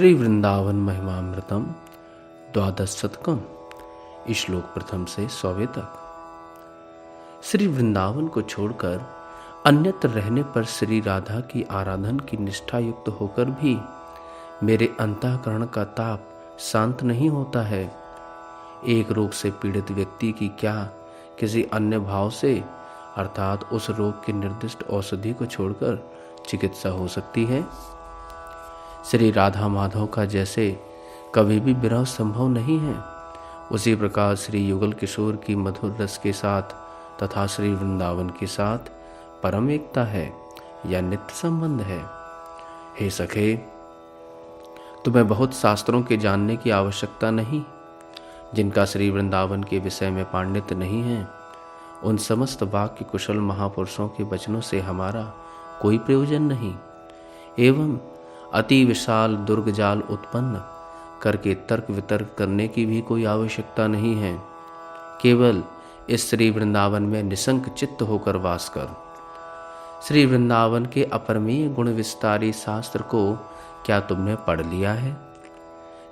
श्री वृंदावन महिमामृतम द्वादश शतकम, श्लोक प्रथम से 100वें तक। श्री वृंदावन को छोड़कर अन्यत्र रहने पर श्री राधा की आराधन की निष्ठा युक्त होकर भी मेरे अंतःकरण का ताप शांत नहीं होता है। एक रोग से पीड़ित व्यक्ति की क्या किसी अन्य भाव से अर्थात उस रोग की निर्दिष्ट औषधि को छोड़कर चिकित्सा हो सकती है? श्री राधा माधव का जैसे कभी भी विरह संभव नहीं है, उसी प्रकार श्री युगल किशोर की मधुर रस के साथ तथा श्री वृंदावन के साथ परम एकता है या नित्य संबंध है। हे सखे, तुम्हें बहुत शास्त्रों के जानने की आवश्यकता नहीं, जिनका श्री वृंदावन के विषय में पांडित्य नहीं है। उन समस्त वाक्य कुशल महापुरुषों के वचनों से हमारा कोई प्रयोजन नहीं, एवं अति विशाल दुर्गजाल उत्पन्न करके तर्क वितर्क करने की भी कोई आवश्यकता नहीं है। केवल इस श्री वृंदावन में निसंक चित्त होकर वास कर। श्री वृंदावन के अपरमीय गुण विस्तारी शास्त्र को क्या तुमने पढ़ लिया है?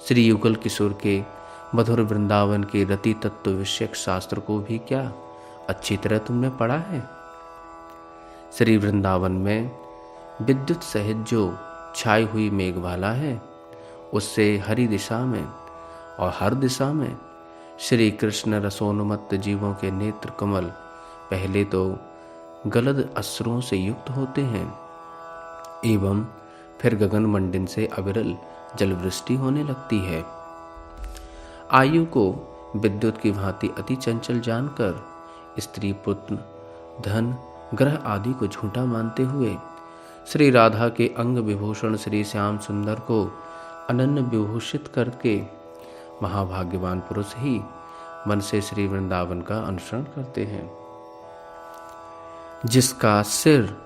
श्री युगल किशोर के मधुर वृंदावन के रति तत्व विषयक शास्त्र को भी क्या अच्छी तरह तुमने पढ़ा है? श्री वृंदावन में विद्युत सहित जो छाई हुई मेघमाला है, उससे हरी दिशा में और हर दिशा में श्री कृष्ण रसोन्मत्त जीवों के नेत्र कमल पहले तो गलद अश्रुओं से युक्त होते हैं एवं फिर गगन मंडिन से अविरल जलवृष्टि होने लगती है। आयु को विद्युत की भांति अति चंचल जानकर स्त्री पुत्र धन ग्रह आदि को झूठा मानते हुए श्री राधा के अंग विभूषण श्री श्याम सुंदर को अनन्य विभूषित करके महाभाग्यवान पुरुष ही मन से श्री वृंदावन का अनुसरण करते हैं। जिसका सिर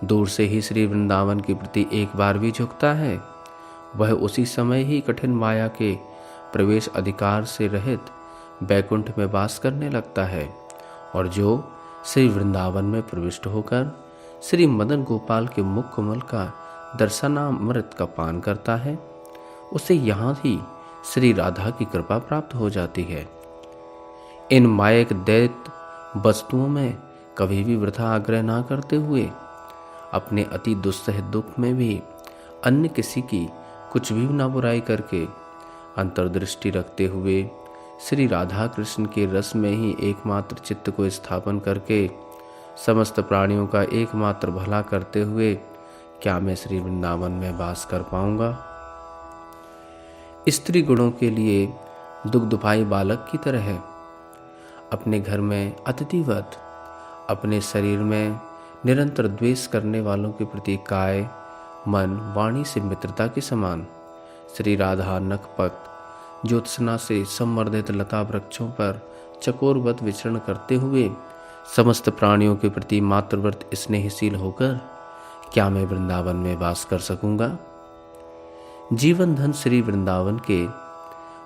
दूर से ही श्री वृंदावन के प्रति एक बार भी झुकता है, वह उसी समय ही कठिन माया के प्रवेश अधिकार से रहित बैकुंठ में वास करने लगता है, और जो श्री वृंदावन में प्रविष्ट होकर श्री मदन गोपाल के मुख कमल का दर्शनामृत का पान करता है, उसे यहाँ ही श्री राधा की कृपा प्राप्त हो जाती है। इन मायक दैत्य वस्तुओं में कभी भी वृथा आग्रह ना करते हुए अपने अति दुस्सह दुख में भी अन्य किसी की कुछ भी ना बुराई करके अंतर्दृष्टि रखते हुए श्री राधा कृष्ण के रस में ही एकमात्र चित्त को स्थापन करके समस्त प्राणियों का एकमात्र भला करते हुए क्या मैं श्री वृंदावन में वास कर पाऊंगा? स्त्री गुणों के लिए दुग्धपाई बालक की तरह है, अपने घर में अतिथिवत, अपने शरीर में निरंतर द्वेष करने वालों के प्रति काय मन वाणी से मित्रता के समान श्री राधा नखपत ज्योत्सना से संवर्धित लता वृक्षों पर चकोरवत विचरण करते हुए समस्त प्राणियों के प्रति मातृव्रत स्नेहशील होकर क्या मैं वृंदावन में वास कर सकूंगा? जीवन धन श्री वृंदावन के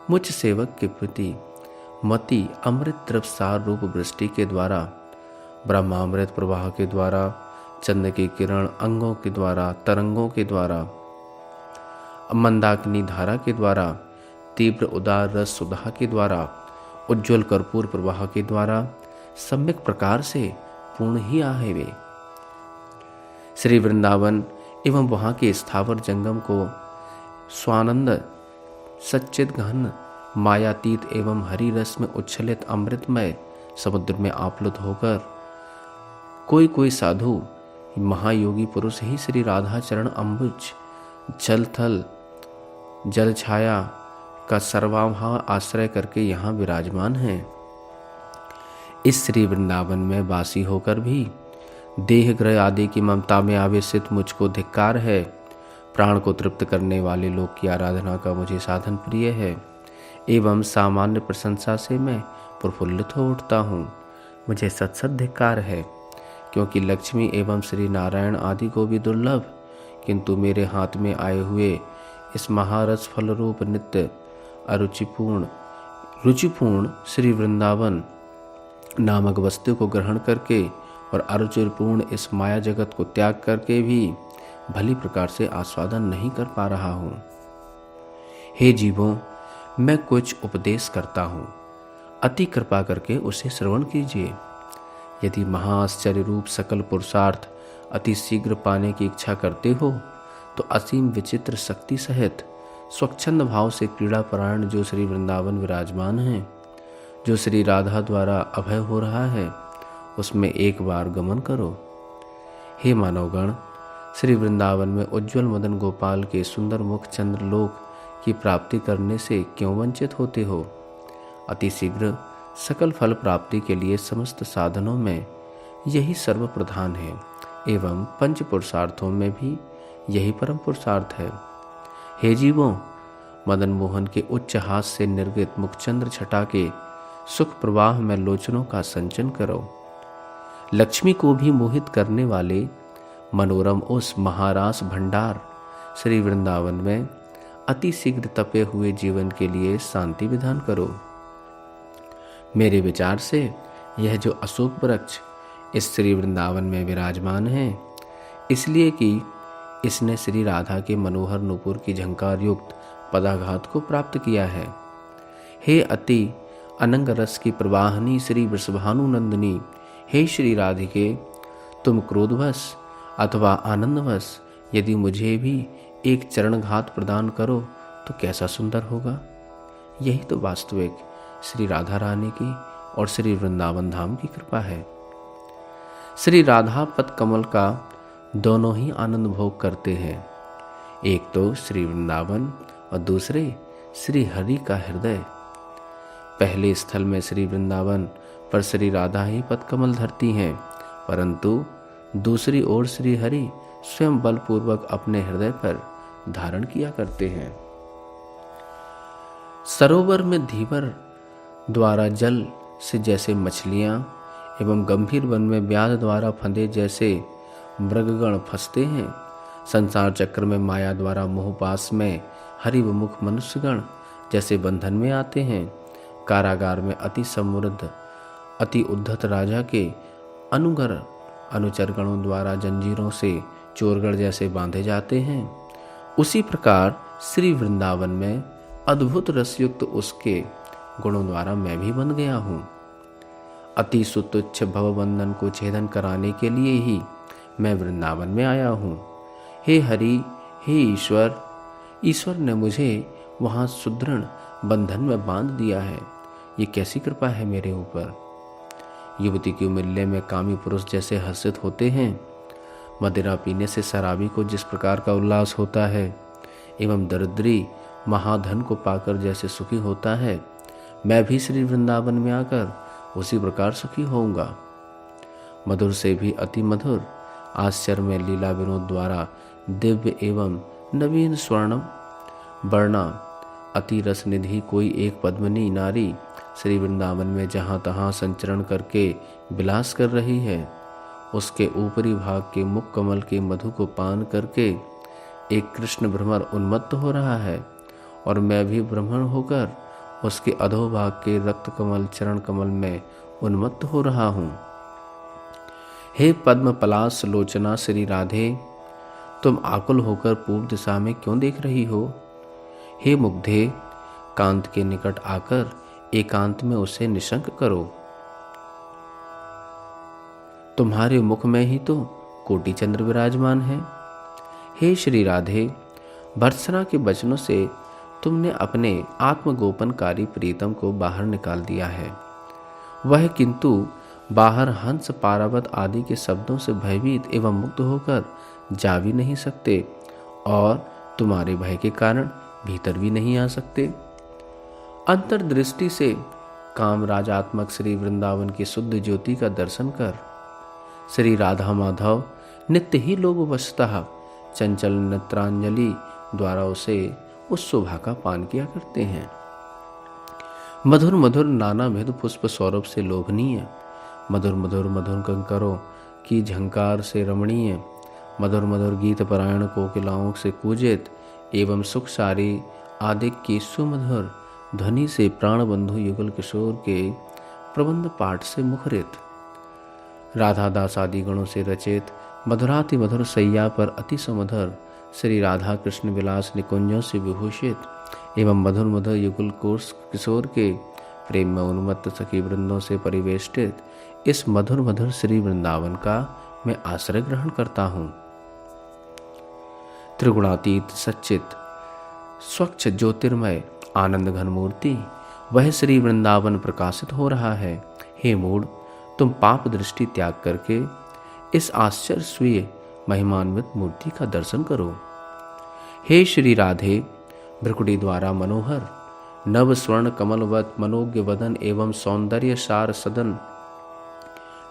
मुझ सेवक के प्रति मति अमृत द्रव सार रूप वृष्टि के द्वारा, ब्रह्मामृत प्रवाह के द्वारा, चंद्र की किरण अंगों के द्वारा, तरंगों के द्वारा, मंदाकिनी धारा के द्वारा, तीव्र उदार रस सुधा के द्वारा, उज्ज्वल कर्पूर प्रवाह के द्वारा सम्यक प्रकार से पूर्ण ही आहे वे। श्री वृंदावन एवं वहाँ के स्थावर जंगम को स्वानंद सच्चिद गहन मायातीत एवं हरि रस में उच्छलित अमृतमय समुद्र में आप्लुत होकर कोई कोई साधु महायोगी पुरुष ही श्री राधा चरण अम्बुज जल थल जल छाया का सर्वाभाव आश्रय करके यहाँ विराजमान हैं। इस श्री वृंदावन में वासी होकर भी देह ग्रह आदि की ममता में आवेशित मुझको धिक्कार है। प्राण को तृप्त करने वाले लोग की आराधना का मुझे साधन प्रिय है एवं सामान्य प्रशंसा से मैं प्रफुल्लित हो उठता हूँ। मुझे सत्सत धिक्कार है, क्योंकि लक्ष्मी एवं श्री नारायण आदि को भी दुर्लभ किंतु मेरे हाथ में आए हुए इस महारस फल रूप नित्य रुचिपूर्ण श्री वृंदावन नामक वस्तु को ग्रहण करके और अरुचिपूर्ण इस माया जगत को त्याग करके भी भली प्रकार से आस्वादन नहीं कर पा रहा हूँ। हे जीवों, मैं कुछ उपदेश करता हूँ, अति कृपा करके उसे श्रवण कीजिए। यदि महाआश्चर्य रूप सकल पुरुषार्थ अति शीघ्र पाने की इच्छा करते हो तो असीम विचित्र शक्ति सहित स्वच्छंद भाव से क्रीड़ा परायण जो श्री वृंदावन विराजमान हैं, जो श्री राधा द्वारा अभय हो रहा है, उसमें एक बार गमन करो। हे मानवगण, श्री वृंदावन में उज्ज्वल मदन गोपाल के सुंदर मुख चंद्रलोक की प्राप्ति करने से क्यों वंचित होते हो? अति शीघ्र सकल फल प्राप्ति के लिए समस्त साधनों में यही सर्व प्रधान है एवं पंच पुरुषार्थों में भी यही परम पुरुषार्थ है। हे जीवों, मदन मोहन के उच्च हाथ से निर्गत मुखचंद्र छटा के सुख प्रवाह में लोचनों का संचन करो। लक्ष्मी को भी मोहित करने वाले मनोरम उस महारास भंडार श्री वृंदावन में अति शीघ्र तपे हुए जीवन के लिए शांति विधान करो। मेरे विचार से यह जो अशोक वृक्ष इस श्री वृंदावन में विराजमान है, इसलिए कि इसने श्री राधा के मनोहर नूपुर की झंकार युक्त पदाघात को प्राप्त किया है। हे अति अनंग रस की प्रवाहनी श्री वृषभानुनंदिनी, हे श्री राधिके, तुम क्रोधवश अथवा आनंदवश यदि मुझे भी एक चरणघात प्रदान करो तो कैसा सुंदर होगा। यही तो वास्तविक श्री राधा रानी की और श्री वृंदावन धाम की कृपा है। श्री राधा पद कमल का दोनों ही आनंद भोग करते हैं, एक तो श्री वृंदावन और दूसरे श्री हरि का हृदय। पहले स्थल में श्री वृंदावन पर श्री राधा ही पद कमल धरती हैं, परंतु दूसरी ओर श्री हरि स्वयं बलपूर्वक अपने हृदय पर धारण किया करते हैं। सरोवर में धीवर द्वारा जल से जैसे मछलियां एवं गंभीर वन में व्याध द्वारा फंदे जैसे मृगगण फंसते हैं, संसार चक्र में माया द्वारा मोहपास में हरि विमुख मनुष्यगण जैसे बंधन में आते हैं, कारागार में अति समृद्ध अति उद्धत राजा के अनुगर अनुचरगणों द्वारा जंजीरों से चोरगढ़ जैसे बांधे जाते हैं, उसी प्रकार श्री वृंदावन में अद्भुत रसयुक्त उसके गुणों द्वारा मैं भी बन गया हूँ। अति सुतुच्छ भवबंधन को छेदन कराने के लिए ही मैं वृंदावन में आया हूँ। हे हरि, हे ईश्वर, ईश्वर ने मुझे वहाँ सुदृढ़ बंधन में बांध दिया है। ये कैसी कृपा है मेरे ऊपर। युवती के मिलने में कामी पुरुष जैसे हर्षित होते हैं, मदिरा पीने से शराबी को जिस प्रकार का उल्लास होता है एवं दरिद्री महाधन को पाकर जैसे सुखी होता है, मैं भी श्री वृंदावन में आकर उसी प्रकार सुखी होऊंगा। मधुर से भी अति मधुर आश्चर्य में लीला विनोद द्वारा दिव्य एवं नवीन स्वर्णम वर्णा अति रस निधि कोई एक पद्मिनी नारी श्री वृंदावन में जहाँ तहाँ संचरण करके विलास कर रही है, उसके ऊपरी भाग के मुख कमल के मधु को पान करके एक कृष्ण भ्रमर उन्मत्त हो रहा है और मैं भी भ्रमण होकर उसके अधोभाग के रक्त कमल चरण कमल में उन्मत्त हो रहा हूँ। हे पद्म पलाश लोचना श्री राधे, तुम आकुल होकर पूर्व दिशा में क्यों देख रही हो? हे मुग्धे, कांत के निकट आकर एकांत में उसे निशंक करो। तुम्हारे मुख में ही तो कोटि चंद्र विराजमान है। हे श्री राधे, भर्त्सना के वचनों से तुमने अपने आत्मगोपनकारी प्रीतम को बाहर निकाल दिया है। वह किंतु बाहर हंस पारावत आदि के शब्दों से भयभीत एवं मुक्त होकर जा भी नहीं सकते और तुम्हारे भय के कारण भीतर भी नहीं आ सकते। अंतर्दृष्टि से काम राजात्मक श्री वृंदावन की शुद्ध ज्योति का दर्शन कर श्री राधा माधव नित्य ही लोग वस्तः चंचल नेत्रांजलि द्वारा उसे उस शोभा का पान किया करते हैं। मधुर मधुर नाना भेद पुष्प सौरभ से लोभनीय, मधुर मधुर मधुर कंकरों की झंकार से रमणीय, मधुर मधुर गीत परायण कोकिलाओं से कूजित एवं सुख सारी आदि की सुमधुर ध्वनि से प्राणबंधु युगल किशोर के प्रबंध पाठ से मुखरित, राधा दास आदि गणों से रचित मधुराति मधुर सैया पर अति सुमधुर श्री राधा कृष्ण विलास निकुंजों से विभूषित एवं मधुर मधुर युगल किशोर के प्रेम में उन्मत्त सखी वृंदों से परिवेष्टित इस मधुर मधुर श्री वृंदावन का मैं आश्रय ग्रहण करता हूँ। त्रिगुणातीत सच्चित स्वच्छ ज्योतिर्मय आनंद घन मूर्ति वह श्री वृंदावन प्रकाशित हो रहा है। हे मूढ़, तुम पाप दृष्टि त्याग करके इस आश्चर्यस्वीय महिमान्वित मूर्ति का दर्शन करो। हे श्री राधे, भ्रकुटी द्वारा मनोहर नव स्वर्ण कमलवत मनोज्ञ वदन एवं सौंदर्य सार सदन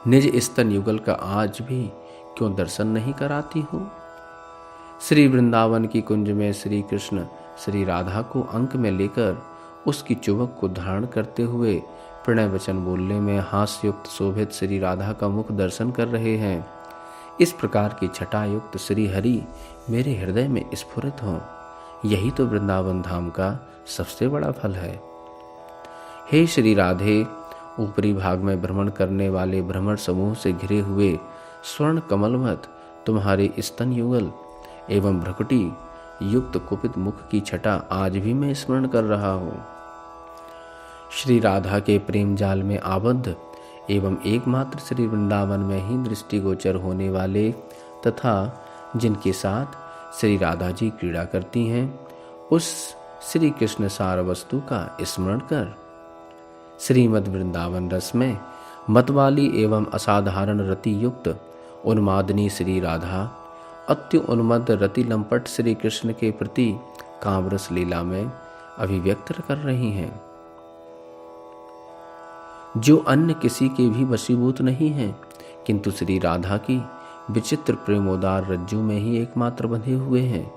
निज स्तन युगल का आज भी क्यों दर्शन नहीं कराती हो। श्री वृंदावन की कुंज में श्री कृष्ण श्री राधा को अंक में लेकर उसकी चुबक को धारण करते हुए प्रणय वचन बोलने में हास्युक्त शोभित श्री राधा का मुख दर्शन कर रहे हैं। इस प्रकार की छटायुक्त श्री हरि मेरे हृदय में स्फुरित हों, यही तो वृंदावन धाम का सबसे बड़ा फल है। हे श्री राधे, ऊपरी भाग में भ्रमण करने वाले भ्रमण समूह से घिरे हुए स्वर्ण कमलवत तुम्हारे स्तन युगल एवं भ्रकुटी युक्त कुपित मुख की छटा आज भी मैं स्मरण कर रहा हूँ। श्री राधा के प्रेम जाल में आबद्ध एवं एकमात्र श्री वृंदावन में ही दृष्टिगोचर होने वाले तथा जिनके साथ श्री राधा जी क्रीड़ा करती हैं, उस श्री कृष्ण सार वस्तु का स्मरण कर श्रीमद् वृंदावन रस में मतवाली एवं असाधारण रति युक्त उन्मादनी श्री राधा अत्य उन्मद रति लंपट श्री कृष्ण के प्रति कामरस लीला में अभिव्यक्त कर रही हैं, जो अन्य किसी के भी वशीभूत नहीं हैं, किंतु श्री राधा की विचित्र प्रेमोदार रज्जू में ही एकमात्र बंधे हुए हैं।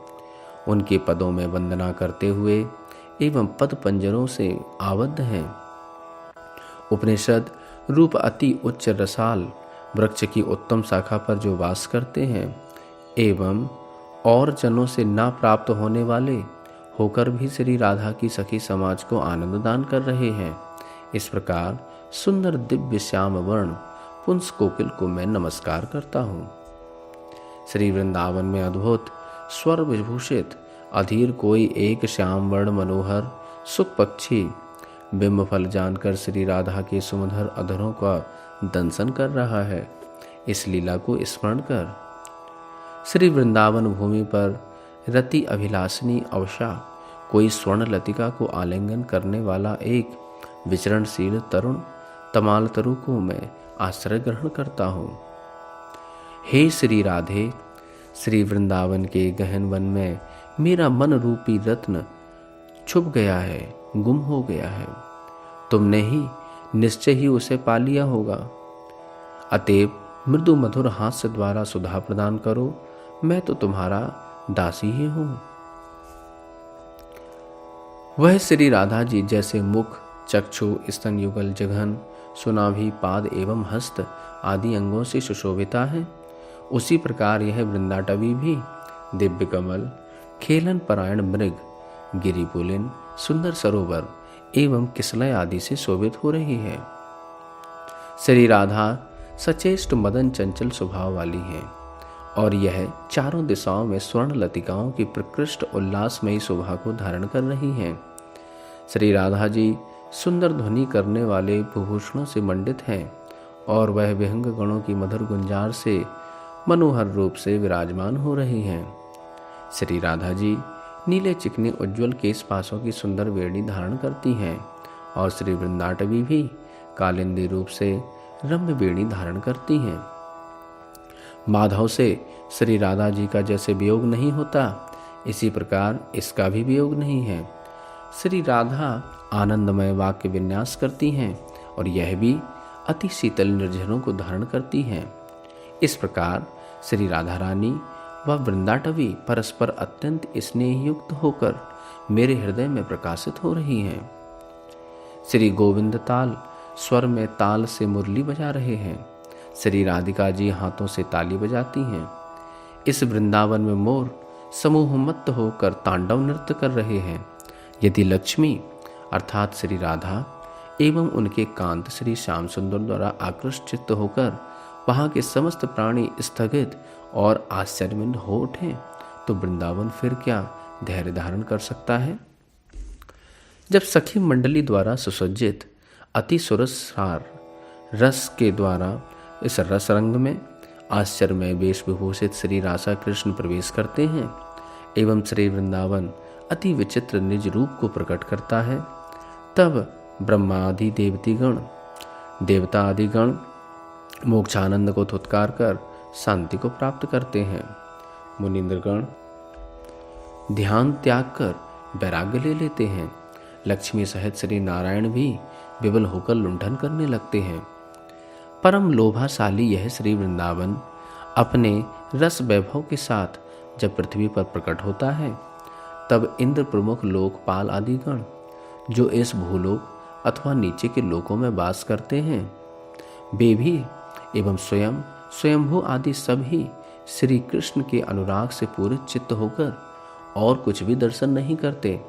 उनके पदों में वंदना करते हुए एवं पद पंजरों से आबद्ध हैं। उपनिषद रूप अति उच्च रसाल वृक्ष की उत्तम शाखा पर जो वास करते हैं एवं और जनों से ना प्राप्त होने वाले होकर भी श्री राधा की सखी समाज को आनंद दान कर रहे हैं। इस प्रकार सुंदर दिव्य श्याम वर्ण पुंस कोकिल को मैं नमस्कार करता हूँ। श्री वृंदावन में अद्भुत स्वर विभूषित अधीर कोई एक श्याम वर्ण मनोहर सुख पक्षी बिंब फल जानकर श्री राधा के सुमधुर अधरों का दंशन कर रहा है। इस लीला को स्मरण कर श्री वृंदावन भूमि पर रति अभिलाषिनी अवशा कोई स्वर्ण लतिका को आलिंगन करने वाला एक विचरणशील तरुण तमाल तरु को मैं आश्रय ग्रहण करता हूँ। हे श्री राधे, श्री वृंदावन के गहन वन में मेरा मन रूपी रत्न छुप गया है, गुम हो गया है। तुमने ही निश्चय ही उसे पा लिया होगा। अतएव मृदु मधुर हास्य द्वारा सुधा प्रदान करो, मैं तो तुम्हारा दासी ही हूं। वह श्री राधा जी जैसे मुख, चक्षु, स्तन युगल, जघन, सुनाभि, पाद एवं हस्त आदि अंगों से सुशोभिता है, उसी प्रकार यह वृंदाटवी भी दिव्य कमल, खेलन परायण मृग, गिरिपुलिन, सुंदर सरोवर एवं किसलय आदि से शोभित हो रही है। श्री राधा सचेष्ट मदन चंचल स्वभाव वाली है और यह चारों दिशाओं में स्वर्ण लतिकाओं की प्रकृष्ट उल्लासमयी शोभा को धारण कर रही हैं। श्री राधा जी सुंदर ध्वनि करने वाले भूभूषणों से मंडित हैं और वह विहंग गणों की मधुर गुंजार से मनोहर रूप से विराजमान हो रही हैं। श्री राधा जी नीले चिकने उज्ज्वल केश पासों की सुंदर वेणी धारण करती हैं और श्री वृंदाटवी भी कालिंदी रूप से रम्य वेणी धारण करती हैं। माधव से श्री राधा जी का जैसे वियोग नहीं होता, इसी प्रकार इसका भी वियोग नहीं है। श्री राधा आनंदमय वाक्य विन्यास करती हैं और यह भी अति शीतल निर्झरों को धारण करती हैं। इस प्रकार श्री राधा रानी व वृंदाटवी परस्पर अत्यंत स्नेहयुक्त होकर मेरे हृदय में प्रकाशित हो रही हैं। श्री गोविंद ताल स्वर में ताल से मुरली बजा रहे हैं। श्री राधिका जी हाथों से ताली बजाती हैं। इस वृंदावन में मोर समूहमत्त होकर तांडव नृत्य कर रहे हैं। यदि लक्ष्मी अर्थात श्री राधा एवं उनके कांत श्री श्याम सुंदर द्वारा आकृष्ट होकर वहाँ के समस्त प्राणी स्थगित और आश्चर्यमंद हो उठे, तो वृंदावन फिर क्या धैर्य धारण कर सकता है। जब सखी मंडली द्वारा सुसज्जित अति सुरसार रस के द्वारा इस रस रंग में आश्चर्यमय वेश विभूषित श्री राधा कृष्ण प्रवेश करते हैं एवं श्री वृंदावन अति विचित्र निज रूप को प्रकट करता है, तब ब्रह्मा आदि देवता आदि गण मोक्षानंद को धुतकार कर शांति को प्राप्त करते हैं। मुनींद्रगण ध्यान त्याग कर वैराग्य ले लेते हैं। लक्ष्मी सहित श्री नारायण भी विवल होकर लुंठन करने लगते हैं। परम लोभाशाली यह श्री वृंदावन अपने रस वैभव के साथ जब पृथ्वी पर प्रकट होता है, तब इंद्र प्रमुख लोकपाल आदि गण जो इस भूलोक अथवा नीचे के लोकों में वास करते हैं, वे भी एवं स्वयंभू आदि सभी श्री कृष्ण के अनुराग से पूरे चित्त होकर और कुछ भी दर्शन नहीं करते,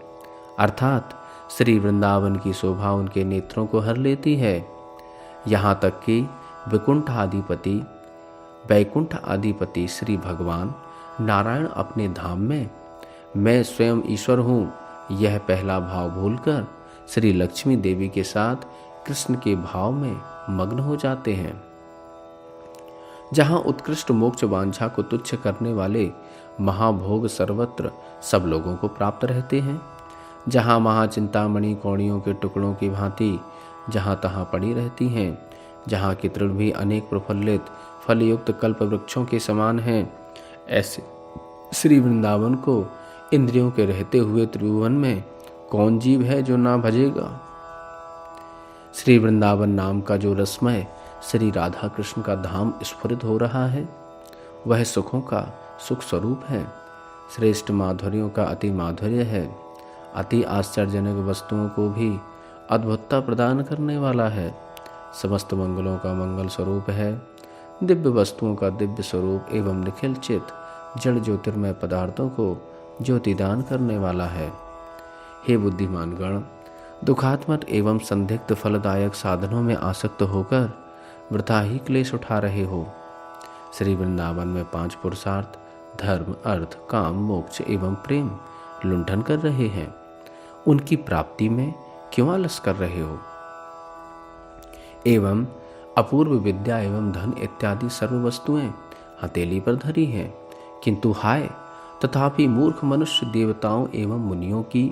अर्थात श्री वृंदावन की शोभा उनके नेत्रों को हर लेती है। यहाँ तक कि वैकुंठ आदिपति श्री भगवान नारायण अपने धाम में मैं स्वयं ईश्वर हूँ यह पहला भाव भूलकर श्री लक्ष्मी देवी के साथ कृष्ण के भाव में मग्न हो जाते हैं। जहाँ उत्कृष्ट मोक्ष वांछा को तुच्छ करने वाले महाभोग सर्वत्र सब लोगों को प्राप्त रहते हैं, जहाँ महाचिंतामणि कौड़ियों के टुकड़ों की भांति जहाँ तहाँ पड़ी रहती हैं, जहाँ की तृण भी अनेक प्रफुल्लित फलयुक्त कल्प वृक्षों के समान हैं, ऐसे श्री वृंदावन को इंद्रियों के रहते हुए त्रिभुवन में कौन जीव है जो ना भजेगा। श्री वृंदावन नाम का जो रसमय श्री राधा कृष्ण का धाम स्फुरित हो रहा है, वह सुखों का सुख स्वरूप है, श्रेष्ठ माधुर्यों का अति माधुर्य है, अति आश्चर्यजनक वस्तुओं को भी अद्भुतता प्रदान करने वाला है, समस्त मंगलों का मंगल स्वरूप है, दिव्य वस्तुओं का दिव्य स्वरूप एवं निखिल चित जड़ ज्योतिर्मय पदार्थों को ज्योतिदान करने वाला है। हे बुद्धिमान गण, दुखात्मक एवं संदिग्ध फलदायक साधनों में आसक्त होकर वृथा ही क्लेश उठा रहे हो। श्री वृंदावन में 5 पुरुषार्थ धर्म अर्थ काम मोक्ष एवं प्रेम लुंठन कर रहे हैं, उनकी प्राप्ति में क्यों आलस कर रहे हो। एवं अपूर्व विद्या एवं धन इत्यादि सर्व वस्तुएं हथेली पर धरी हैं, किंतु हाय तथापि मूर्ख मनुष्य देवताओं एवं मुनियों की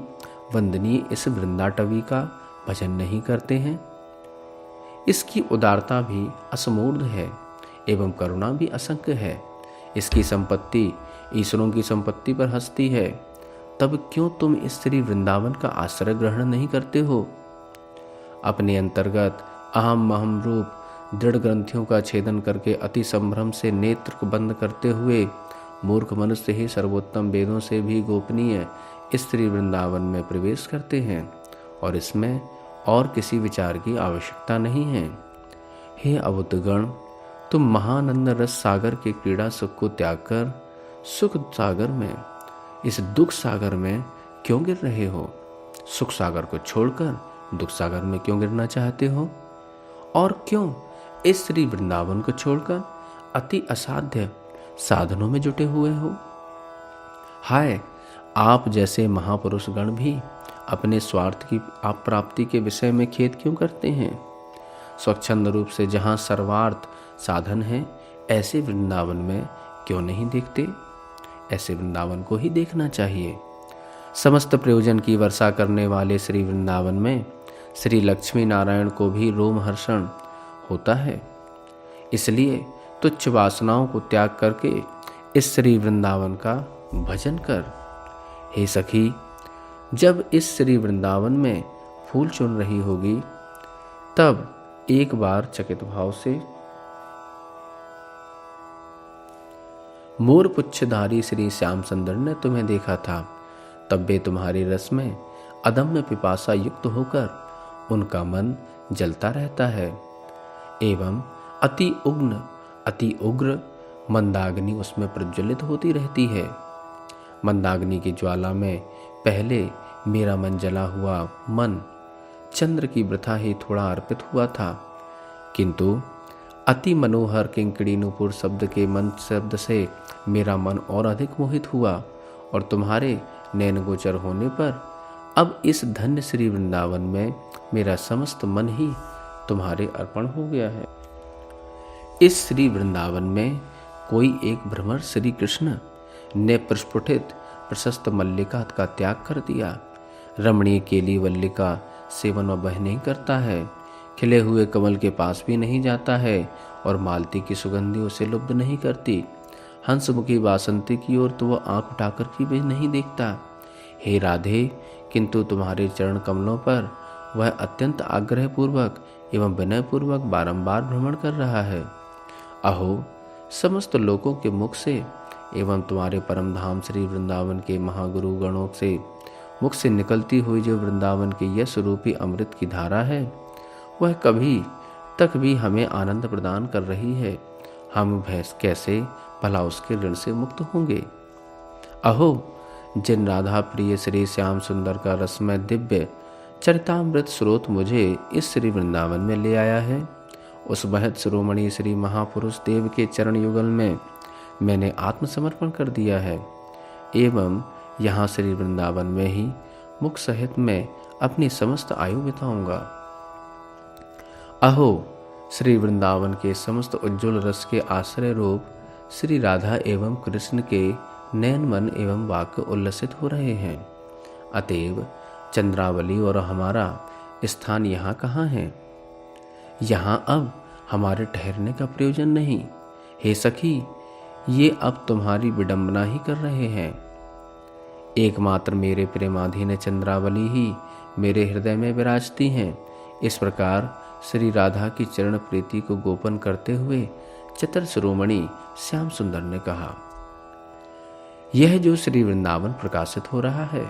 वंदनीय इस वृंदाटवी का भजन नहीं करते हैं। इसकी उदारता भी असमूर्ध है एवं करुणा भी असंख्य है। इसकी संपत्ति ईश्वरों की संपत्ति पर हंसती है, तब क्यों तुम इस श्री वृंदावन का आश्रय ग्रहण नहीं करते हो। अपने अंतर्गत अहम महम रूप दृढ़ ग्रंथियों का छेदन करके अति संभ्रम से नेत्र बंद करते हुए मूर्ख मनुष्य ही सर्वोत्तम वेदों से भी गोपनीय इस श्री वृंदावन में प्रवेश करते हैं और इसमें और किसी विचार की आवश्यकता नहीं है। हे अबुद्धगण, तुम महानंद रस सागर के क्रीड़ा सुख को त्याग कर सुख सागर में इस दुख सागर में क्यों गिर रहे हो। सुख सागर को छोड़कर दुख सागर में क्यों गिरना चाहते हो, और क्यों इस श्री वृंदावन को छोड़कर अति असाध्य साधनों में जुटे हुए हो। हाय, आप जैसे महापुरुष गण भी अपने स्वार्थ की आप प्राप्ति के विषय में खेद क्यों करते हैं। स्वच्छंद रूप से जहाँ सर्वार्थ साधन है, ऐसे वृंदावन में क्यों नहीं देखते। ऐसे वृंदावन को ही देखना चाहिए। समस्त प्रयोजन की वर्षा करने वाले श्री वृंदावन में श्री लक्ष्मी नारायण को भी रोमहर्षण होता है। इसलिए तुच्छ वासनाओं को त्याग करके इस श्री वृंदावन का भजन कर। हे सखी, जब इस श्री वृंदावन में फूल चुन रही होगी, तब एक बार चकित भाव से मोर पुच्छधारी श्री श्याम सुंदर ने तुम्हें देखा था। तब वे तुम्हारे रस में अदम्य पिपासा युक्त होकर उनका मन जलता रहता है एवं अति उग्र मंदाग्नि उसमें प्रज्वलित होती रहती है। मंदाग्नि की ज्वाला में पहले मेरा मन जला हुआ मन चंद्र की वृथा ही थोड़ा अर्पित हुआ था, किंतु अति मनोहर किंकड़ी नूपुर शब्द के मन शब्द से मेरा मन और अधिक मोहित हुआ और तुम्हारे नैन गोचर होने पर अब इस धन्य श्री वृंदावन में मेरा समस्त मन ही तुम्हारे अर्पण हो गया है। इस श्री वृंदावन में कोई एक भ्रमर श्री कृष्ण ने प्रस्फुटित प्रशस्त मल्लिका का त्याग कर दिया। रमणीय केली वल्लिका सेवन वह नहीं करता है, खिले हुए कमल के पास भी नहीं जाता है और मालती की सुगंधी उसे लुब्ध नहीं करती। हंसमुखी वासंती की ओर तो वह आंख उठाकर की भी नहीं देखता। हे राधे, किंतु तुम्हारे चरण कमलों पर वह अत्यंत आग्रहपूर्वक एवं विनयपूर्वक बारंबार भ्रमण कर रहा है। अहो, समस्त लोकों के मुख से एवं तुम्हारे परम धाम श्री वृंदावन के महागुरु गणों से मुख से निकलती हुई जो वृंदावन के यश रूपी अमृत की धारा है, वह कभी तक भी हमें आनंद प्रदान कर रही है। हम भैंस कैसे भला उसके ऋण से मुक्त होंगे। अहो, जिन राधा प्रिय श्री श्याम सुंदर का रसमय दिव्य चरितामृत स्रोत मुझे इस श्री वृंदावन में ले आया है, उस महत शिरोमणि श्री महापुरुष देव के चरण युगल में मैंने आत्मसमर्पण कर दिया है एवं यहाँ श्री वृंदावन में ही मुख सहित मैं अपनी समस्त आयु बिताऊंगा। अहो, श्री वृंदावन के समस्त उज्ज्वल रस के आश्रय रूप श्री राधा एवं कृष्ण के नयन मन एवं वाक्य उल्लसित हो रहे हैं। अतएव चंद्रावली और हमारा स्थान यहाँ कहाँ है? यहाँ अब हमारे ठहरने का प्रयोजन नहीं। हे सखी, ये अब तुम्हारी विडंबना ही कर रहे हैं। एकमात्र मेरे प्रेमाधीन चंद्रावली ही मेरे हृदय में विराजती हैं। इस प्रकार श्री राधा की चरण प्रीति को गोपन करते हुए चतर शिरोमणि श्याम सुंदर ने कहा, यह जो श्री वृंदावन प्रकाशित हो रहा है,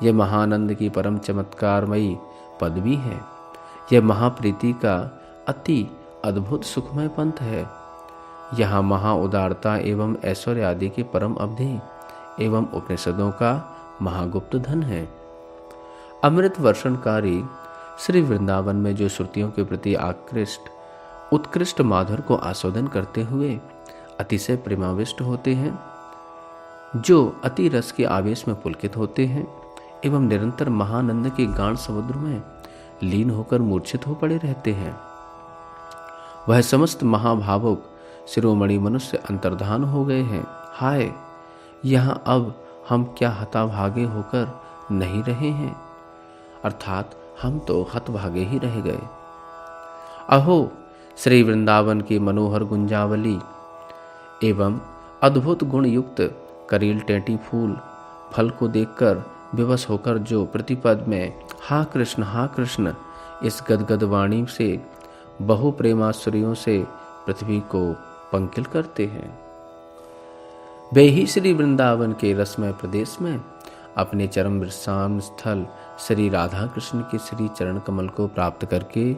यह महानंद की परम चमत्कारमयी पदवी है। यह महाप्रीति का अति अद्भुत सुखमय पंथ है। यहाँ महा उदारता एवं ऐश्वर्य आदि के परम अवधि एवं उपनिषदों का महागुप्त धन है। अमृत वर्षणकारी श्री वृंदावन में जो श्रुतियों के प्रति उत्कृष्ट माधुर को आस्वादन करते हुए अतिशय प्रेमाविष्ट होते हैं, जो अति रस के आवेश में पुलकित होते हैं एवं निरंतर महानंद के गाढ़ समुद्र में लीन होकर मूर्छित हो पड़े रहते हैं, वह समस्त महाभावुक शिरोमणि मनुष्य अंतर्धान हो गए हैं। हाय, यहाँ अब हम क्या हतभागे होकर नहीं रहे हैं, अर्थात हम तो हतभागे ही रह गए। अहो, श्री वृंदावन की मनोहर गुंजावली एवं अद्भुत गुण युक्त करील टेंटी फूल फल को देखकर विवश होकर जो प्रतिपद में हा कृष्ण इस गदगद वाणी से बहु प्रेमाश्चर्यों से पृथ्वी को पंकिल करते हैं, वे ही श्री वृंदावन के रसमय प्रदेश में अपने चरम विश्राम स्थल श्री राधा कृष्ण के श्री चरण कमल को प्राप्त करके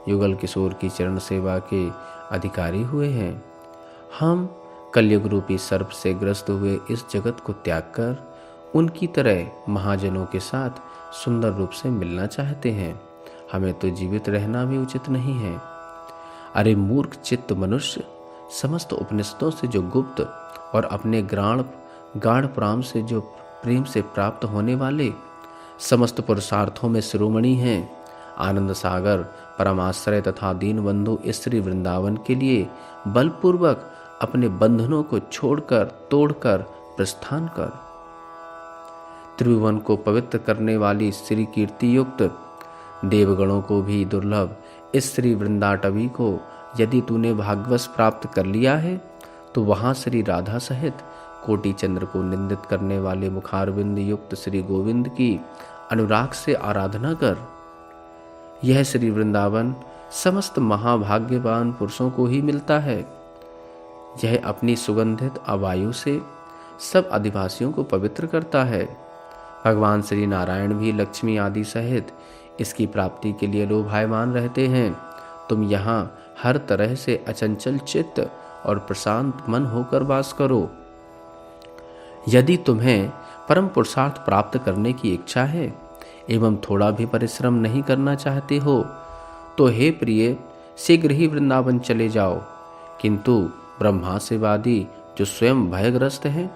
युगल किशोर की चरण सेवा के अधिकारी हुए हैं। हम कलयुग रूपी सर्प से ग्रस्त हुए इस जगत को त्याग कर उनकी तरह महाजनों के साथ सुंदर रूप से मिलना चाहते हैं। हमें तो जीवित रहना भी उचित नहीं है। अरे मूर्ख चित्त मनुष्य, समस्त उपनिषदों से जो गुप्त और अपने गाढ़ प्राण से जो प्रेम से प्राप्त होने वाले समस्त पुरुषार्थों में शिरोमणि हैं, आनंद सागर परमाश्रय तथा दीन बंधु इस श्री वृंदावन के लिए बलपूर्वक अपने बंधनों को छोड़कर तोड़कर प्रस्थान कर त्रिभुवन को पवित्र करने वाली श्री कीर्ति युक्त देवगणों को भी दुर्लभ इस श्री वृंदाटवी को यदि तूने भाग्यवश प्राप्त कर लिया है, तो वहां श्री राधा सहित कोटि चंद्र को निंदित करने वाले मुखारविंद युक्त श्री गोविंद की अनुराग से आराधना कर। यह श्री वृंदावन समस्त महाभाग्यवान पुरुषों को ही मिलता है। यह अपनी सुगंधित अवायु से सब अधिवासियों को पवित्र करता है। भगवान श्री नारायण भी लक्ष्मी आदि सहित इसकी प्राप्ति के लिए लोभायमान रहते हैं। तुम यहाँ हर तरह से अचंचल चित्त और प्रशांत मन होकर वास करो। यदि तुम्हें परम पुरुषार्थ प्राप्त करने की इच्छा है एवं थोड़ा भी परिश्रम नहीं करना चाहते हो, तो हे प्रिय, शीघ्र ही वृंदावन चले जाओ। किंतु ब्रह्मास्यवादी जो स्वयं भयग्रस्त हैं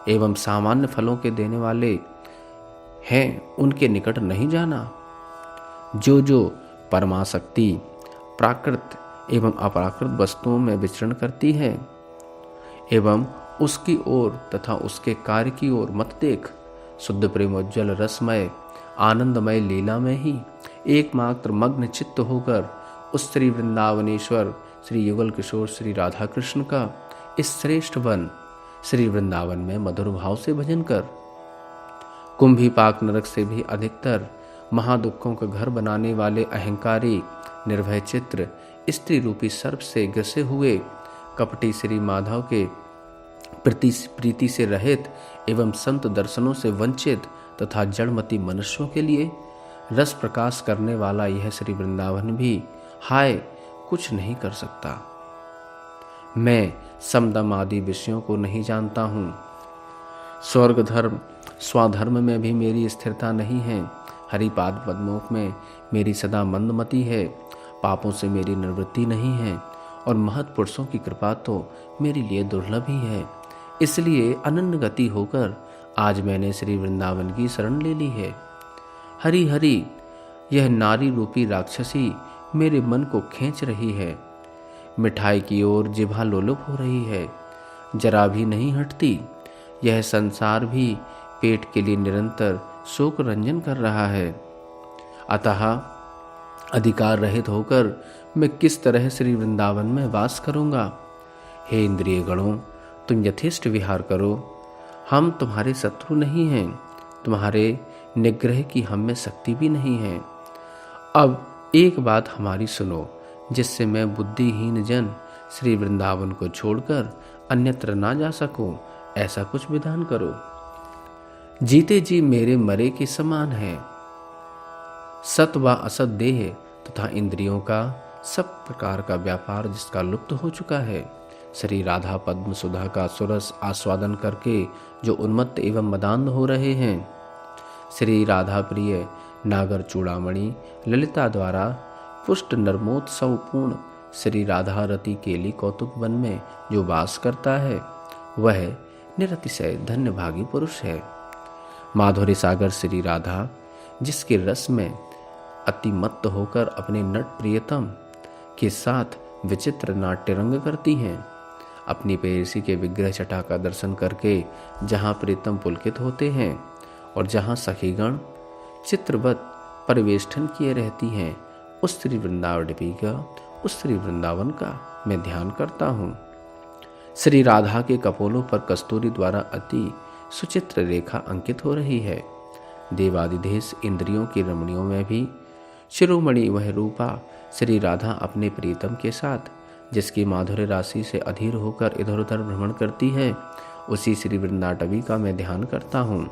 एवं सामान्य फलों के देने वाले हैं उनके निकट नहीं जाना। जो जो परमाशक्ति प्राकृत एवं अप्राकृत वस्तुओं में विचरण करती है एवं उसकी ओर तथा उसके कार्य की ओर मत देख। शुद्ध प्रेमोज्वल रसमय आनंदमय लीला में ही एकमात्र मग्न चित्त होकर उस श्री वृंदावनेश्वर श्री युगल किशोर श्री राधा कृष्ण का इस श्रेष्ठ वन श्री वृंदावन में मधुर भाव से भजन कर। कुंभी पाक नरक से भी अधिकतर महादुखों का घर बनाने वाले अहंकारी निर्भय चित्र स्त्री रूपी सर्प से ग्रसे हुए कपटी श्री माधव के प्रीति से रहित एवं संत दर्शनों से वंचित तथा जड़मती मनुष्यों के लिए रस प्रकाश करने वाला यह श्री वृंदावन भी हाय कुछ नहीं कर सकता। मैं समदम आदि विषयों को नहीं जानता हूँ। स्वर्ग धर्म स्वाधर्म में भी मेरी स्थिरता नहीं है। हरिपाद पद्मों में मेरी सदा मंदमति है। पापों से मेरी निवृत्ति नहीं है और महत् पुरुषों की कृपा तो मेरे लिए दुर्लभ ही है। इसलिए अनन्य गति होकर आज मैंने श्री वृंदावन की शरण ले ली है। हरि हरि यह नारी रूपी राक्षसी मेरे मन को खींच रही है। मिठाई की ओर जिह्वा लोलुप हो रही है, जरा भी नहीं हटती। यह संसार भी पेट के लिए निरंतर शोक रंजन कर रहा है। अतः अधिकार रहित होकर मैं किस तरह श्री वृंदावन में वास करूंगा। हे इंद्रिय गणों, तुम यथेष्ट विहार करो। हम तुम्हारे शत्रु नहीं हैं, तुम्हारे निग्रह की हम में शक्ति भी नहीं है। अब एक बात हमारी सुनो, जिससे मैं बुद्धिहीन जन श्री वृंदावन को छोड़कर अन्यत्र ना जा सकूं। ऐसा कुछ विधान करो। जीते जी मेरे मरे के समान है। सत व असत देह तथा इंद्रियों का सब प्रकार का व्यापार जिसका लुप्त हो चुका है। श्री राधा पद्म सुधा का सुरस आस्वादन करके जो उन्मत्त एवं मदान्ध हो रहे हैं। श्री राधा प्रिय नागर चूड़ामणि ललिता द्वारा पुष्ट नर्मोत्सवपूर्ण श्री राधा रति केली कौतुक वन में जो वास करता है वह निरतिशय धन्य भागी पुरुष है। माधुर्य सागर श्री राधा जिसके रस में अतिमत्त होकर अपने नट प्रियतम के साथ विचित्र नाट्य रंग करती हैं। अपनी प्रेयसी के विग्रह छटा का दर्शन करके जहाँ प्रीतम पुलकित होते हैं और जहाँ सखीगण चित्रवत परिवेष्टन किए रहती हैं, उस श्री वृंदावन का मैं ध्यान करता हूँ। श्री राधा के कपोलों पर कस्तूरी द्वारा अति सुचित्र रेखा अंकित हो रही है। देवादिदेश इंद्रियों की रमणियों में भी शिरोमणि वह रूपा श्री राधा अपने प्रीतम के साथ जिसकी माधुर्य राशि से अधीर होकर इधर उधर भ्रमण करती है, उसी श्री वृंदाटवी का मैं ध्यान करता हूँ।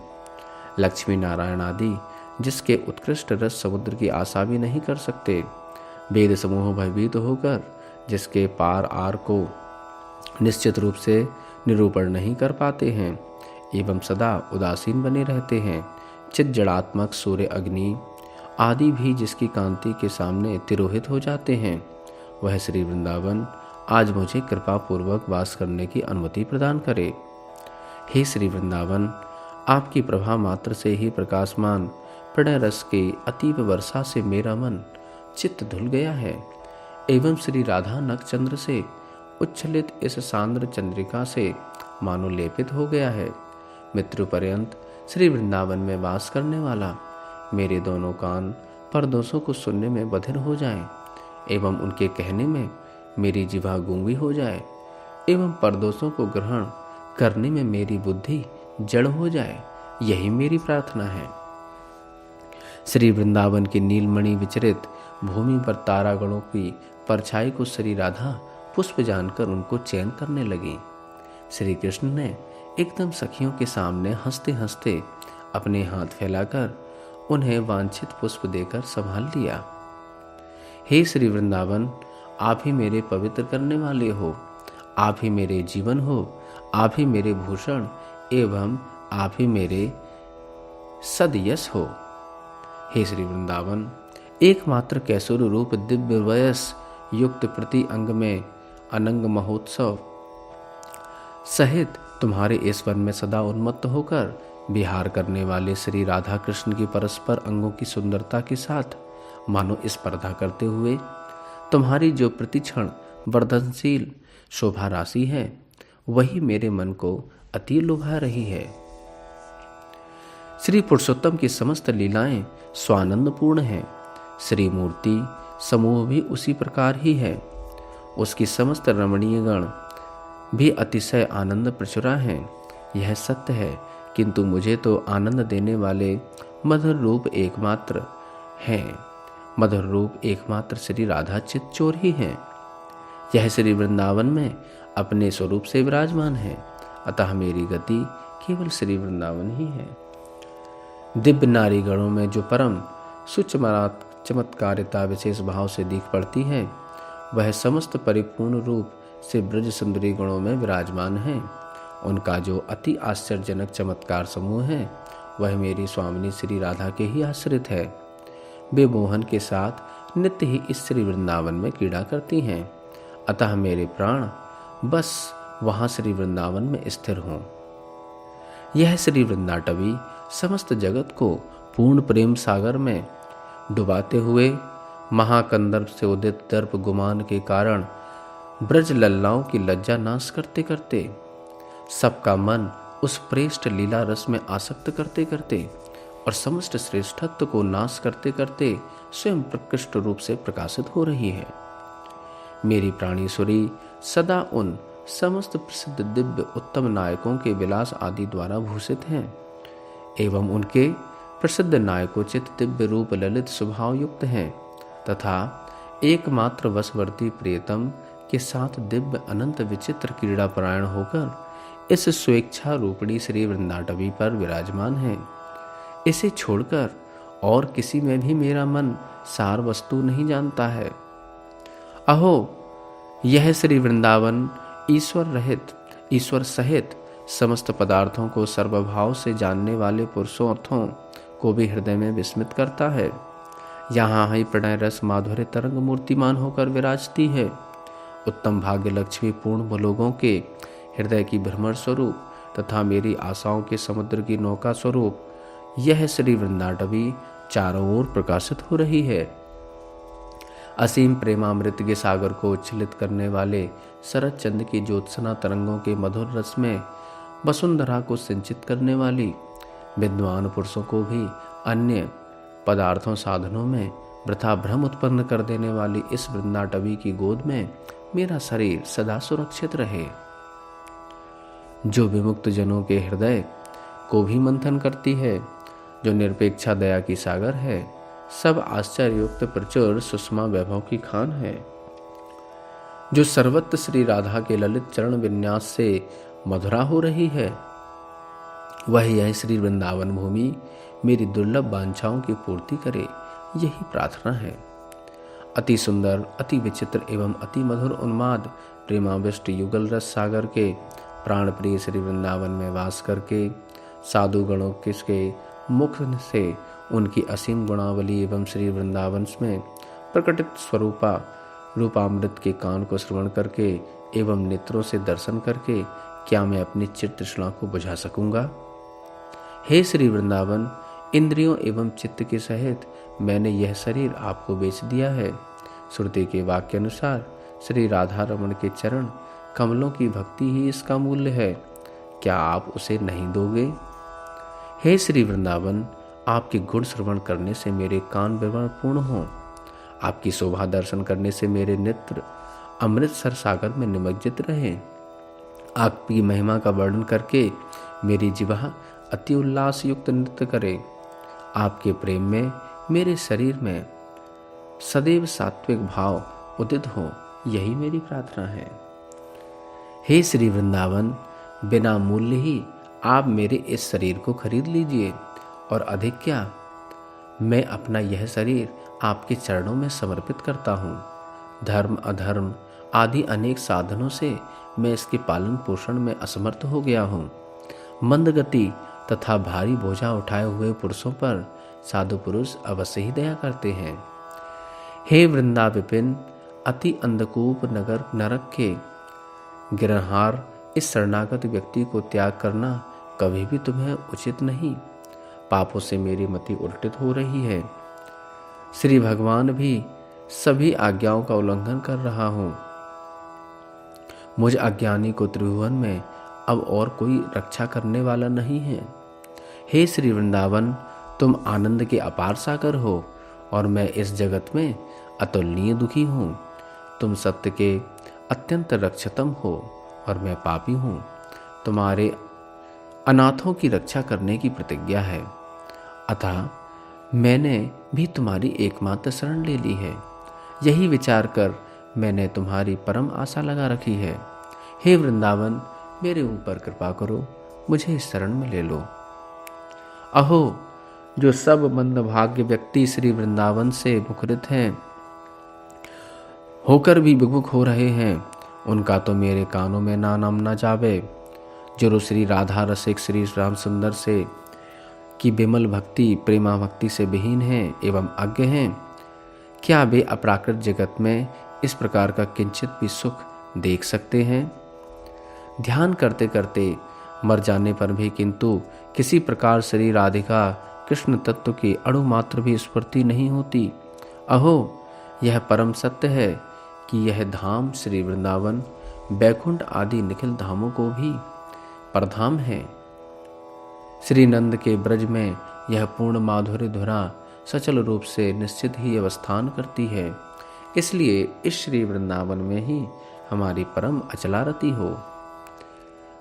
लक्ष्मी नारायण आदि जिसके उत्कृष्ट रस समुद्र की आशा भी नहीं कर सकते, वेद समूह भयभीत होकर जिसके पार आर को निश्चित रूप से निरूपण नहीं कर पाते हैं एवं सदा उदासीन बने रहते हैं, चित जड़ात्मक सूर्य अग्नि आदि भी जिसकी कांति के सामने तिरोहित हो जाते हैं, वह श्री वृंदावन आज मुझे कृपा पूर्वक वास करने की अनुमति प्रदान करे। हे श्री वृंदावन, आपकी प्रभा मात्र से ही प्रकाशमान प्रणय रस के अतीब वर्षा से मेरा मन चित्त धुल गया है एवं श्री राधा नखचंद्र से उच्छलित इस सांद्र चंद्रिका से मानो लेपित हो गया है। मृत्यु पर्यंत श्री वृंदावन में वास करने वाला मेरे दोनों कान परदोषों को सुनने में बधिर हो जाएं एवं उनके कहने में मेरी जिह्वा गूंगी हो जाए एवं परदोषों को ग्रहण करने में मेरी बुद्धि जड़ हो जाए, यही मेरी प्रार्थना है। श्री वृंदावन की नीलमणि विचरित भूमि पर तारागणों की परछाई को श्री राधा पुष्प जानकर उनको चयन करने लगी। श्री कृष्ण ने एकदम सखियों के सामने हंसते हंसते अपने हाथ फैलाकर उन्हें वांछित पुष्प देकर संभाल लिया। हे श्री वृंदावन, आप ही मेरे पवित्र करने वाले हो, आप ही मेरे जीवन हो, आप ही मेरे भूषण एवं आप ही मेरे सदयस हो। हे श्री वृंदावन, एकमात्र कैसुर रूप दिव्य वयस युक्त प्रति अंग में अनंग महोत्सव सहित तुम्हारे इस वन में सदा उन्मत्त होकर विहार करने वाले श्री राधा कृष्ण की परस्पर अंगों की सुंदरता के साथ मानो स्पर्धा करते हुए तुम्हारी जो प्रतिक्षण वर्धनशील शोभा राशि है वही मेरे मन को अति लुभा रही है। श्री पुरुषोत्तम की समस्त लीलाएं स्वानंदपूर्ण हैं। श्री मूर्ति समूह भी उसी प्रकार ही है। उसकी समस्त रमणीय गण भी अतिशय आनंद प्रचुरा हैं। यह सत्य है, किंतु मुझे तो आनंद देने वाले मधुर रूप एकमात्र हैं। मधुर रूप एकमात्र श्री राधा चित्तचोर ही हैं। यह श्री वृंदावन में अपने स्वरूप से विराजमान है, अतः मेरी गति केवल श्री वृंदावन ही है। दिव्य नारी गणों में जो परम चमत्कारिता विशेष भाव से दिख पड़ती है, वह समस्त परिपूर्ण रूप से ब्रज सुंदरी गणों में विराजमान है। उनका जो अति आश्चर्यजनक चमत्कार समूह है, वह मेरी स्वामिनी श्री राधा के ही आश्रित है। वे मोहन के साथ नित्य ही इस श्री वृंदावन में क्रीड़ा करती हैं, अतः मेरे प्राण बस वहां श्री वृंदावन में स्थिर हों। यह श्री वृंदाटवी समस्त जगत को पूर्ण प्रेम सागर में डुबाते हुए महाकंदर्प से उदित दर्प गुमान के कारण ब्रज लल्लाओं की लज्जा नाश करते करते सबका मन उस प्रेष्ठ लीला रस में आसक्त करते करते और समस्त श्रेष्ठत्व को नाश करते करते स्वयं प्रकृष्ट रूप से प्रकाशित हो रही है। मेरी प्राणीश्वरी सदा उन समस्त प्रसिद्ध दिव्य उत्तम नायकों के विलास आदि द्वारा भूषित हैं एवं उनके प्रसिद्ध नायकोचित दिव्य रूप ललित स्वभाव युक्त हैं तथा एकमात्र वशवर्ती प्रियतम के साथ दिव्य अनंत विचित्र क्रीड़ा परायण होकर इस स्वेच्छा रूपणी श्री वृंदाटवी पर विराजमान है। इसे छोड़कर और किसी में भी मेरा मन सार वस्तु नहीं जानता है। अहो, यह श्री वृंदावन ईश्वर रहित, ईश्वर सहित समस्त पदार्थों को सर्वभाव से जानने वाले पुरुषों को भी हृदय में विस्मित करता है। यहाँ ही प्रणय रस माधुर्य तरंग मूर्तिमान होकर विराजती है। उत्तम भाग्य लक्ष्मी पूर्ण लोगों के हृदय की भ्रमर स्वरूप तथा मेरी आशाओं के समुद्र की नौका स्वरूप यह श्री वृंदाटवी चारों ओर प्रकाशित हो रही है। असीम प्रेमामृत के सागर को उच्छलित करने वाले शरद चंद्र की ज्योत्सना तरंगों के मधुर रस में वसुंधरा को सिंचित करने वाली विद्वान पुरुषों को भी अन्य पदार्थों साधनों में वृथा भ्रम उत्पन्न कर देने वाली इस वृंदाटवी की गोद में मेरा शरीर सदा सुरक्षित रहे, जो विमुक्त जनों के हृदय को भी मंथन करती है, जो निरपेक्षा दया की सागर है, सब आश्चर्ययुक्त प्रचुर सुषमा वैभव की खान है, जो सर्वत्र श्री राधा के ललित चरण विन्यास से मधुरा हो रही है। वह यह श्री वृंदावन भूमि मेरी दुर्लभ वांछाओं की पूर्ति करे, यही प्रार्थना है। अति सुंदर, अति विचित्र एवं अति मधुर उन्माद प्रेमाविष्ट युगल रस सागर के प्राण प्रिय श्री वृंदावन में वास करके साधु गणों किसके मुख से उनकी असीम गुणावली एवं श्री वृंदावन में प्रकटित रूपामृत के कान को श्रवण करके एवं नेत्रों से दर्शन करके क्या मैं अपनी चित्त तृष्णा को बुझा सकूंगा? हे श्री वृंदावन, इंद्रियों एवं चित्त के सहित मैंने यह शरीर आपको बेच दिया है। श्रुति के वाक्य अनुसार श्री राधा रमण के चरण कमलों की भक्ति ही इसका मूल्य है। क्या आप उसे नहीं दोगे? हे श्री वृंदावन, आपके गुण श्रवण करने से मेरे कान विवरण पूर्ण हों, आपकी शोभा दर्शन करने से मेरे नेत्र अमृतसर सागर में निमज्जित रहें, आपकी महिमा का वर्णन करके मेरी जिह्वा अति उल्लास युक्त नृत्य करे, आपके प्रेम में मेरे शरीर में सदैव सात्विक भाव उदित हो, यही मेरी प्रार्थना है। हे श्री वृंदावन, बिना मूल्य ही आप मेरे इस शरीर को खरीद लीजिए और अधिक क्या, मैं अपना यह शरीर आपके चरणों में समर्पित करता हूँ। धर्म अधर्म आदि अनेक साधनों से मैं इसके पालन पोषण में असमर्थ हो गया हूँ। मंदगति तथा भारी बोझा उठाए हुए पुरुषों पर साधु पुरुष अवश्य ही दया करते हैं। हे वृंदा विपिन, अति अंधकूप नगर नरक के गिरहार इस शरणागत व्यक्ति को त्याग करना कभी भी तुम्हें उचित नहीं। पापों से मेरी मति उल्टित हो रही है। श्री भगवान भी सभी आज्ञाओं का उल्लंघन कर रहा हूं। मुझ अज्ञानी को त्रिभुवन में अब और कोई रक्षा करने वाला नहीं है। हे श्री वृंदावन, तुम आनंद के अपार सागर हो और मैं इस जगत में अतुलनीय दुखी हूँ। तुम सत्य के अत्यंत रक्षतम हो और मैं पापी हूँ। तुम्हारे अनाथों की रक्षा करने की प्रतिज्ञा है, अतः मैंने भी तुम्हारी एकमात्र शरण ले ली है। यही विचार कर मैंने तुम्हारी परम आशा लगा रखी है। हे वृंदावन, मेरे ऊपर कृपा करो, मुझे इस शरण में ले लो। अहो, जो सब मंदभाग्य व्यक्ति श्री वृंदावन से मुखरित हैं, होकर भी विमुख हो रहे हैं, उनका तो मेरे कानों में नाम न जावे। जो श्री राधा रसिक श्री राम सुंदर से की विमल भक्ति प्रेमा भक्ति से विहीन हैं एवं अज्ञ हैं, क्या वे अपराकृत जगत में इस प्रकार का किंचित भी सुख देख सकते हैं? ध्यान करते करते मर जाने पर भी किंतु किसी प्रकार श्री राधिका कृष्ण तत्व की अणु मात्र भी स्फूर्ति नहीं होती। अहो, यह परम सत्य है कि यह धाम श्री वृंदावन बैकुंठ आदि निखिल धामों को भी परधाम है। श्री नंद के ब्रज में यह पूर्ण माधुर्य धुरा सचल रूप से निश्चित ही अवस्थान करती है। इसलिए इस श्री वृंदावन में ही हमारी परम अचलारती हो।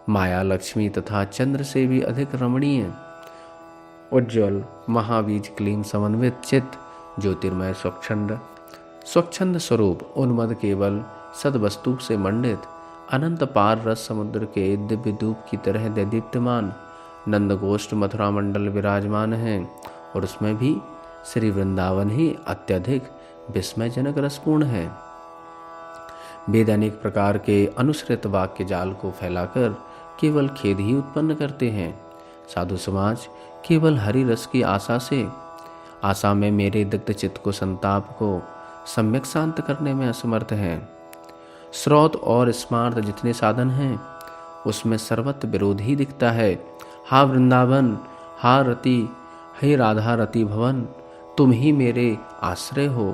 माया लक्ष्मी तथा चंद्र से भी अधिक रमणीय, उज्ज्वल महाबीज क्लीन समन्वित चित्त ज्योतिर्मय स्वच्छंद स्वरूप उन्मद केवल सदवस्तु से मंडित अनंत पार रस समुद्र के दिव्य धूप की तरह दैदीप्यमान नंदगोष्ठ मथुरा मंडल विराजमान है और उसमें भी श्री वृंदावन ही अत्यधिक विस्मयजनक रसपूर्ण है। वेद अनेक प्रकार के अनुसृत वाक्य जाल को फैलाकर केवल खेद ही उत्पन्न करते हैं। साधु समाज केवल हरि रस की आशा में मेरे दग्ध चित्त को संताप को सम्यक शांत करने में असमर्थ हैं। स्रोत और स्मार्त जितने साधन हैं उसमें सर्वत्र विरोध ही दिखता है। हा वृंदावन, हा रति, हे राधा रति भवन, तुम ही मेरे आश्रय हो,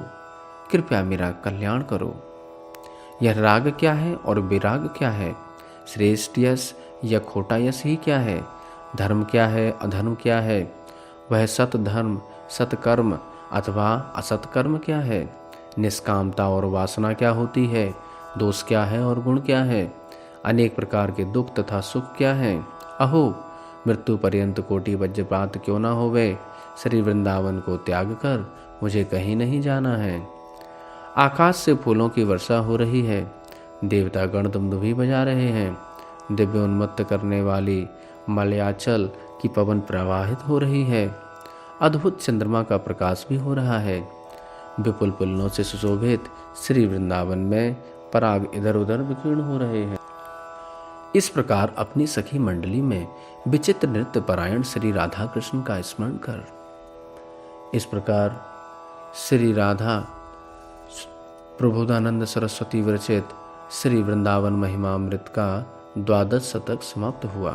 कृपया मेरा कल्याण करो। यह राग क्या है और विराग क्या है? श्रेष्ठ यश या खोटा यश ही क्या है? धर्म क्या है, अधर्म क्या है? वह सत धर्म सत्कर्म अथवा असत्कर्म क्या है? निष्कामता और वासना क्या होती है? दोष क्या है और गुण क्या है? अनेक प्रकार के दुख तथा सुख क्या है? अहो, मृत्यु पर्यंत कोटि वज्रपात क्यों ना होवे, श्री वृंदावन को त्याग कर मुझे कहीं नहीं जाना है। आकाश से फूलों की वर्षा हो रही है, देवता गण दुमदुभी बजा रहे हैं, दिव्य उन्मत्त करने वाली मलयाचल की पवन प्रवाहित हो रही है, अद्भुत चंद्रमा का प्रकाश भी हो रहा है। विपुल पुलनों से सुशोभित श्री वृंदावन में पराग इधर उधर विकीर्ण हो रहे हैं। इस प्रकार अपनी सखी मंडली में विचित्र नृत्य परायण श्री राधा कृष्ण का स्मरण कर। इस प्रकार श्री राधा प्रबोधानंद सरस्वती विरचित श्री वृंदावन महिमामृत का 12 शतक समाप्त हुआ।